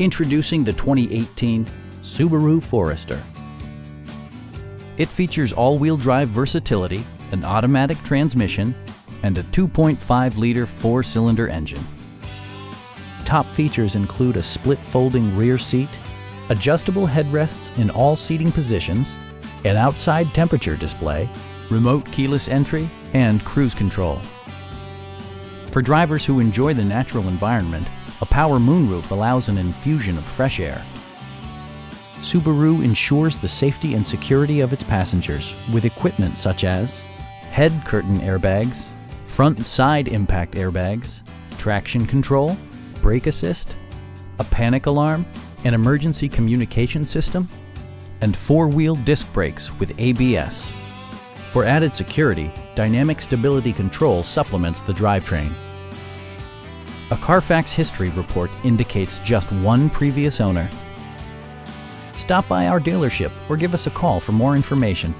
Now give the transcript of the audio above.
Introducing the 2018 Subaru Forester. It features all-wheel drive versatility, an automatic transmission, and a 2.5-liter four-cylinder engine. Top features include a split folding rear seat, adjustable headrests in all seating positions, an outside temperature display, remote keyless entry, and cruise control. For drivers who enjoy the natural environment, a power moonroof allows an infusion of fresh air. Subaru ensures the safety and security of its passengers with equipment such as head curtain airbags, front and side impact airbags, traction control, brake assist, a panic alarm, an emergency communication system, and four-wheel disc brakes with ABS. For added security, dynamic stability control supplements the drivetrain. A Carfax history report indicates just one previous owner. Stop by our dealership or give us a call for more information.